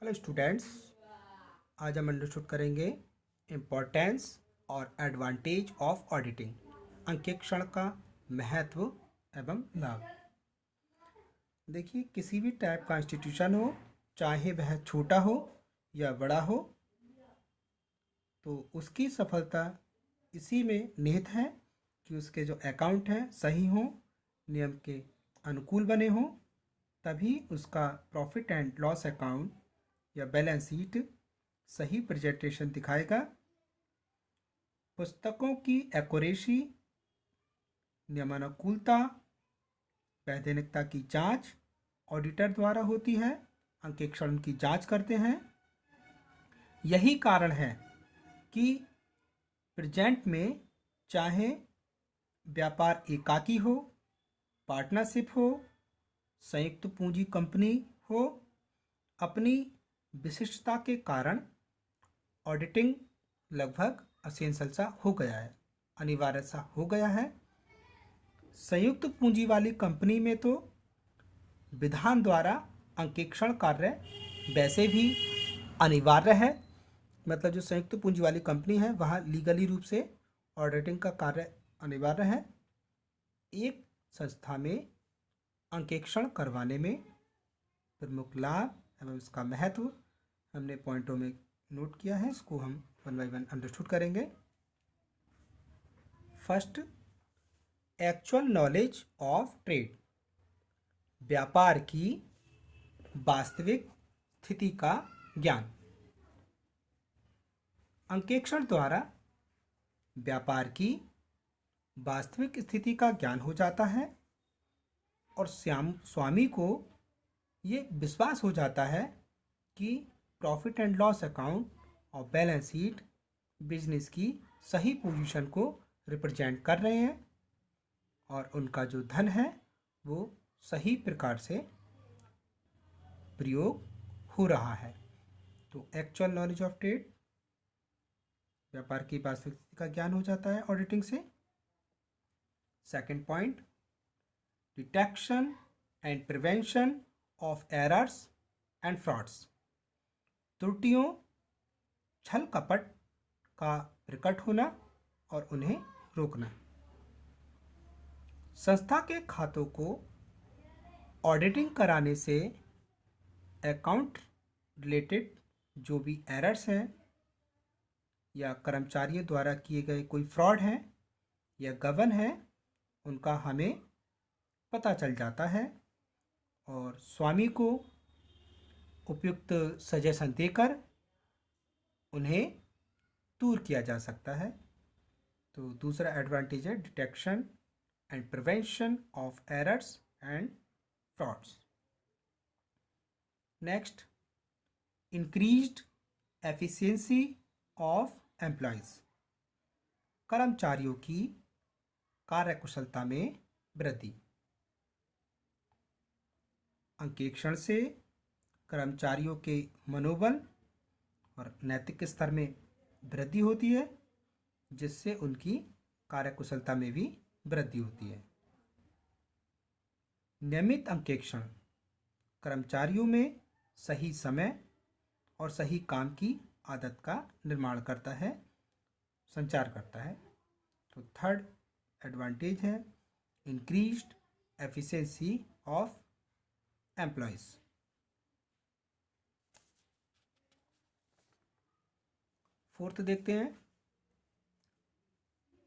Hello students, आज हम understood करेंगे इम्पोर्टेंस और एडवांटेज ऑफ ऑडिटिंग। अंकेक्षण का महत्व एवं लाभ। देखिए, किसी भी टाइप का इंस्टीट्यूशन हो, चाहे वह छोटा हो या बड़ा हो, तो उसकी सफलता इसी में निहित है कि उसके जो अकाउंट हैं सही हों, नियम के अनुकूल बने हों, तभी उसका प्रॉफिट एंड लॉस अकाउंट या बैलेंस शीट सही प्रेजेंटेशन दिखाएगा। पुस्तकों की एक्यूरेसी, नियमानुकूलता, वैधानिकता की जांच ऑडिटर द्वारा होती है। अंकेक्षण की जांच करते हैं। यही कारण है कि प्रेजेंट में चाहे व्यापार एकाकी हो, पार्टनरशिप हो, संयुक्त पूंजी कंपनी हो, अपनी विशिष्टता के कारण ऑडिटिंग लगभग असेंशियल सा हो गया है, अनिवार्य सा हो गया है। संयुक्त पूंजी वाली कंपनी में तो विधान द्वारा अंकेक्षण कार्य वैसे भी अनिवार्य है। मतलब जो संयुक्त पूंजी वाली कंपनी है वहाँ लीगली रूप से ऑडिटिंग का कार्य अनिवार्य है। एक संस्था में अंकेक्षण करवाने में प्रमुख लाभ एवं इसका महत्व हमने पॉइंटों में नोट किया है। इसको हम वन बाय वन अंडरस्टूड करेंगे। First, actual knowledge of trade, व्यापार की वास्तविक स्थिति का ज्ञान। अंकेक्षण द्वारा व्यापार की वास्तविक स्थिति का ज्ञान हो जाता है और स्वामी को ये विश्वास हो जाता है कि प्रॉफिट एंड लॉस अकाउंट और बैलेंस शीट बिजनेस की सही पोजीशन को रिप्रेजेंट कर रहे हैं और उनका जो धन है वो सही प्रकार से प्रयोग हो रहा है। तो एक्चुअल नॉलेज ऑफ ट्रेड, व्यापार की वास्तविक स्थिति का ज्ञान हो जाता है ऑडिटिंग से। Second point, detection and prevention of errors and frauds, त्रुटियों, छल कपट का प्रकट होना और उन्हें रोकना। संस्था के खातों को ऑडिटिंग कराने से अकाउंट रिलेटेड जो भी एरर्स हैं या कर्मचारियों द्वारा किए गए कोई फ्रॉड हैं या गबन है, उनका हमें पता चल जाता है और स्वामी को उपयुक्त सजेशन देकर उन्हें दूर किया जा सकता है। तो दूसरा एडवांटेज है detection and prevention of errors and frauds. Next, increased efficiency of employees, कर्मचारियों की कार्यकुशलता में वृद्धि। अंकेक्षण से कर्मचारियों के मनोबल और नैतिक स्तर में वृद्धि होती है, जिससे उनकी कार्यकुशलता में भी वृद्धि होती है। नियमित अंकेक्षण कर्मचारियों में सही समय और सही काम की आदत का निर्माण करता है, संचार करता है। तो थर्ड एडवांटेज है increased efficiency of employees. Fourth देखते हैं,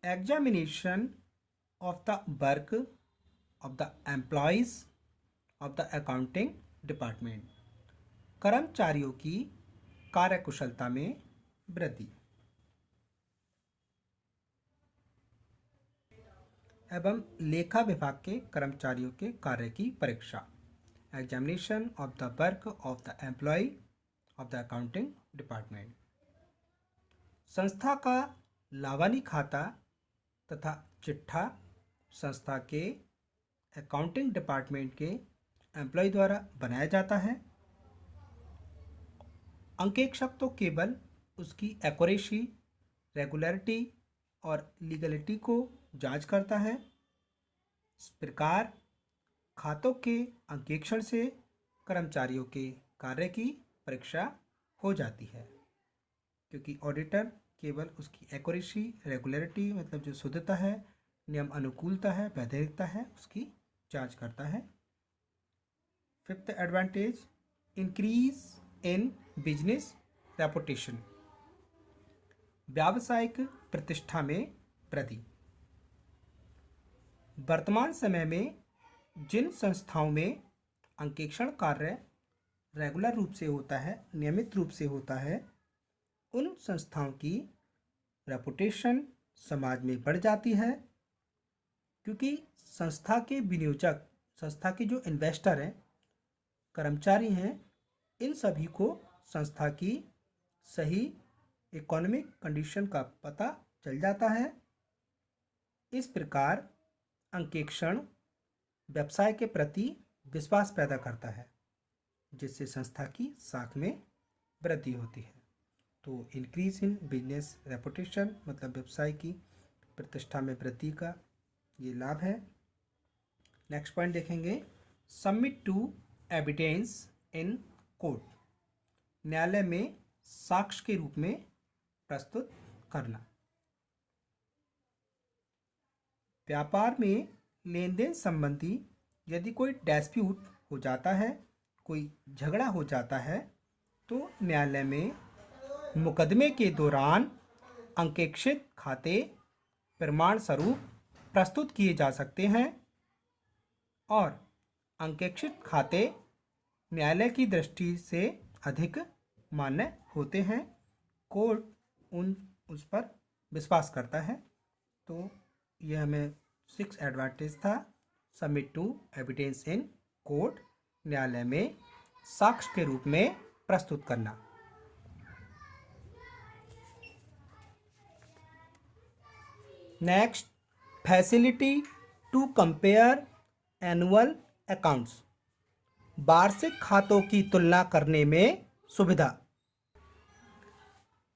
examination of the work of the employees of the accounting department, कर्मचारियों की कार्यकुशलता में वृद्धि एवं लेखा विभाग के कर्मचारियों के कार्य की परीक्षा। Examination of the work of the employ of the accounting department, संस्था का लावानी खाता तथा चिट्ठा संस्था के अकाउंटिंग डिपार्टमेंट के एम्प्लॉय द्वारा बनाया जाता है। अंकेक्षक तो केवल उसकी एक्यूरेसी, रेगुलरिटी और लीगलिटी को जांच करता है। इस प्रकार खातों के अंकेक्षण से कर्मचारियों के कार्य की परीक्षा हो जाती है, क्योंकि ऑडिटर केवल उसकी एक्यूरेसी, रेगुलरिटी मतलब जो शुद्धता है, नियम अनुकूलता है, वैधानिकता है, उसकी जांच करता है। Fifth advantage, increase in business reputation, व्यावसायिक प्रतिष्ठा में वृद्धि। वर्तमान समय में जिन संस्थाओं में अंकेक्षण कार्य रेगुलर रूप से होता है, नियमित रूप से होता है, उन संस्थाओं की रेपुटेशन समाज में बढ़ जाती है, क्योंकि संस्था के विनियोजक, संस्था के जो इन्वेस्टर हैं, कर्मचारी हैं, इन सभी को संस्था की सही इकोनॉमिक कंडीशन का पता चल जाता है। इस प्रकार अंकेक्षण व्यवसाय के प्रति विश्वास पैदा करता है, जिससे संस्था की साख में वृद्धि होती है। तो इंक्रीज इन बिजनेस रेपुटेशन मतलब व्यवसाय की प्रतिष्ठा में वृद्धि का ये लाभ है। नेक्स्ट पॉइंट देखेंगे, submit to evidence in court, न्यायालय में साक्ष्य के रूप में प्रस्तुत करना। व्यापार में लेन देन संबंधी यदि कोई डिस्प्यूट हो जाता है, कोई झगड़ा हो जाता है, तो न्यायालय में मुकदमे के दौरान अंकेक्षित खाते प्रमाण स्वरूप प्रस्तुत किए जा सकते हैं और अंकेक्षित खाते न्यायालय की दृष्टि से अधिक मान्य होते हैं। कोर्ट उस पर विश्वास करता है। तो यह हमें 6 एडवांटेज था। Submit to evidence in court, न्यायालय में साक्ष्य के रूप में प्रस्तुत करना। Next, facility to compare annual accounts, वार्षिक खातों की तुलना करने में सुविधा।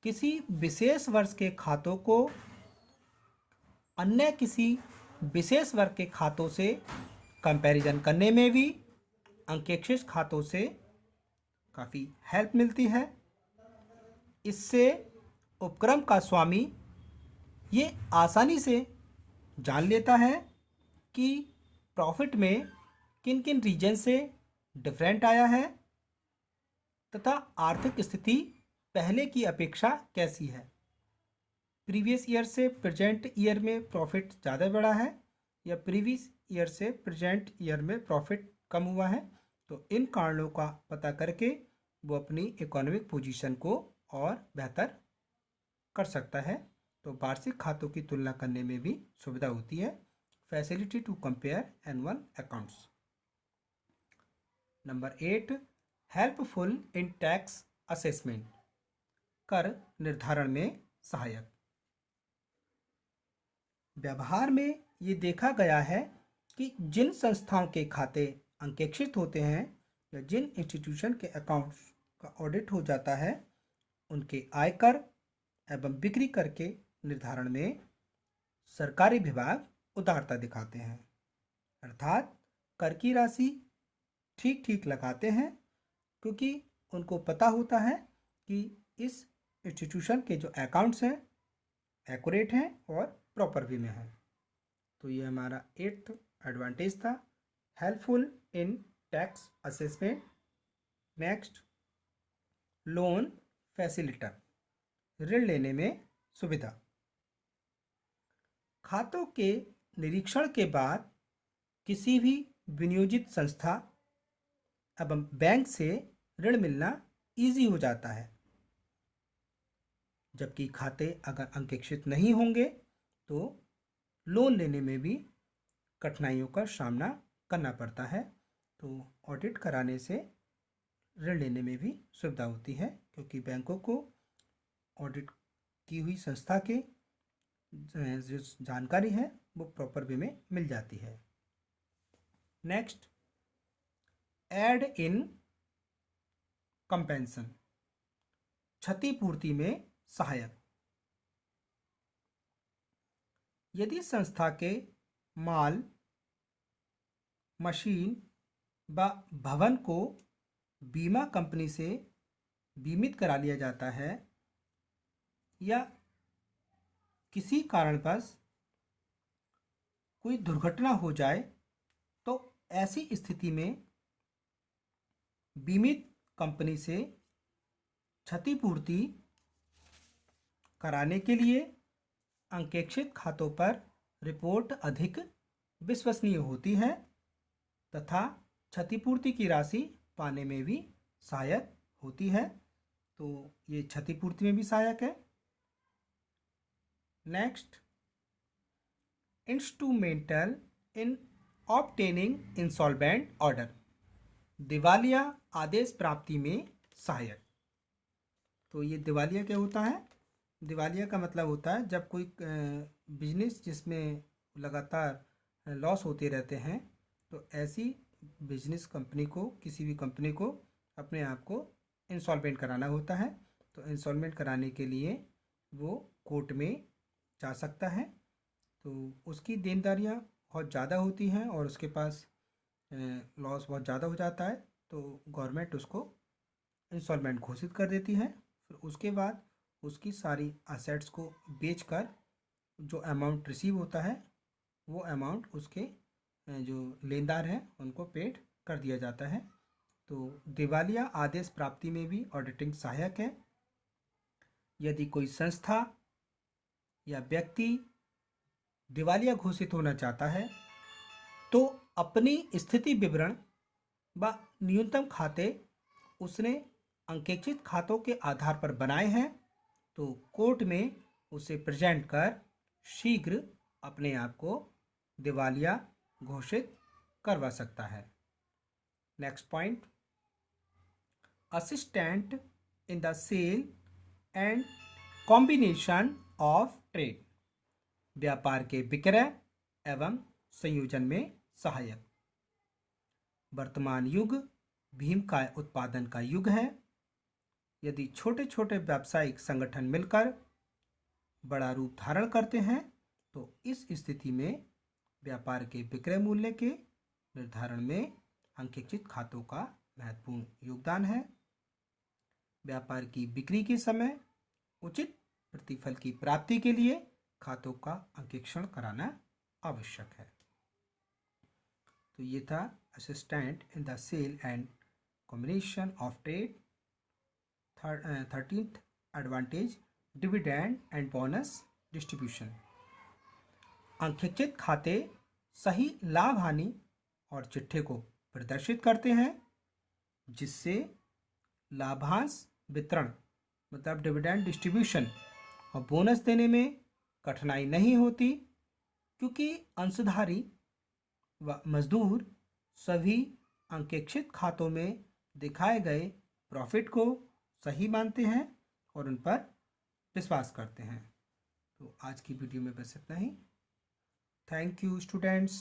किसी विशेष वर्ष के खातों को अन्य किसी विशेष वर्ष के खातों से कंपैरिजन करने में भी अंकेक्षित खातों से काफ़ी हेल्प मिलती है। इससे उपक्रम का स्वामी ये आसानी से जान लेता है कि प्रॉफिट में किन किन रीजन से डिफरेंट आया है तथा आर्थिक स्थिति पहले की अपेक्षा कैसी है। प्रीवियस ईयर से प्रेजेंट ईयर में प्रॉफिट ज़्यादा बढ़ा है या प्रीवियस ईयर से प्रेजेंट ईयर में प्रॉफिट कम हुआ है। तो इन कारणों का पता करके वो अपनी इकोनॉमिक पोजीशन को और बेहतर कर सकता है। तो वार्षिक खातों की तुलना करने में भी सुविधा होती है। Facility to compare annual accounts. Number 8, helpful in tax assessment, कर निर्धारण में सहायक। व्यवहार में ये देखा गया है कि जिन संस्थाओं के खाते अंकेक्षित होते हैं या जिन इंस्टीट्यूशन के अकाउंट्स का ऑडिट हो जाता है, उनके आयकर एवं बिक्री कर के निर्धारण में सरकारी विभाग उदारता दिखाते हैं, अर्थात कर की राशि ठीक ठीक लगाते हैं, क्योंकि उनको पता होता है कि इस इंस्टीट्यूशन के जो अकाउंट्स हैं एक्यूरेट हैं और प्रॉपर वे में हैं। तो ये हमारा 8th एडवांटेज था, helpful in tax assessment. Next, loan facilitator, ऋण लेने में सुविधा। खातों के निरीक्षण के बाद किसी भी विनियोजित संस्था एवं बैंक से ऋण मिलना इजी हो जाता है, जबकि खाते अगर अंकेक्षित नहीं होंगे तो लोन लेने में भी कठिनाइयों का सामना करना पड़ता है। तो ऑडिट कराने से ऋण लेने में भी सुविधा होती है, क्योंकि बैंकों को ऑडिट की हुई संस्था के जो जानकारी है वो प्रॉपर वे में मिल जाती है। नेक्स्ट, एड इन कंपेंशन, क्षतिपूर्ति में सहायक। यदि संस्था के माल, मशीन व भवन को बीमा कंपनी से बीमित करा लिया जाता है या किसी कारणवश कोई दुर्घटना हो जाए तो ऐसी स्थिति में बीमित कंपनी से क्षतिपूर्ति कराने के लिए अंकेक्षित खातों पर रिपोर्ट अधिक विश्वसनीय होती है तथा क्षतिपूर्ति की राशि पाने में भी सहायक होती है। तो ये क्षतिपूर्ति में भी सहायक है। Next, instrumental in obtaining insolvent order, दिवालिया आदेश प्राप्ति में सहायक। तो ये दिवालिया क्या होता है? दिवालिया का मतलब होता है जब कोई बिजनेस जिसमें लगातार लॉस होते रहते हैं, तो ऐसी बिजनेस कंपनी को, किसी भी कंपनी को अपने आप को इंसॉल्वेंट कराना होता है। तो इंसॉल्वेंट कराने के लिए वो कोर्ट में जा सकता है। तो उसकी देनदारियां बहुत ज़्यादा होती हैं और उसके पास लॉस बहुत ज़्यादा हो जाता है, तो गवर्नमेंट उसको इंसॉल्वेंट घोषित कर देती है। फिर उसके बाद उसकी सारी असेट्स को बेचकर जो अमाउंट रिसीव होता है वो अमाउंट उसके जो लेनदार हैं उनको पेड कर दिया जाता है। तो दिवालिया आदेश प्राप्ति में भी ऑडिटिंग सहायक है। यदि कोई संस्था या व्यक्ति दिवालिया घोषित होना चाहता है तो अपनी स्थिति विवरण व न्यूनतम खाते उसने अंकेक्षित खातों के आधार पर बनाए हैं, तो कोर्ट में उसे प्रेजेंट कर शीघ्र अपने आप को दिवालिया घोषित करवा सकता है। Next point, assistant in the sale and combination of trade, व्यापार के विक्रय एवं संयोजन में सहायक। वर्तमान युग भीम का उत्पादन का युग है। यदि छोटे छोटे व्यावसायिक संगठन मिलकर बड़ा रूप धारण करते हैं तो इस स्थिति में व्यापार के विक्रय मूल्य के निर्धारण में अंकेक्षित खातों का महत्वपूर्ण योगदान है। व्यापार की बिक्री के समय उचित प्रतिफल की प्राप्ति के लिए खातों का अंकेक्षण कराना आवश्यक है। तो ये था assistant in the sale and combination of trade. 13th advantage, dividend and bonus distribution. अंकेक्षित खाते सही लाभ हानि और चिट्ठे को प्रदर्शित करते हैं, जिससे लाभांश वितरण मतलब डिविडेंड डिस्ट्रीब्यूशन और बोनस देने में कठिनाई नहीं होती, क्योंकि अंशधारी व मजदूर सभी अंकेक्षित खातों में दिखाए गए प्रॉफिट को सही मानते हैं और उन पर विश्वास करते हैं। तो आज की वीडियो में बस इतना ही। Thank you students.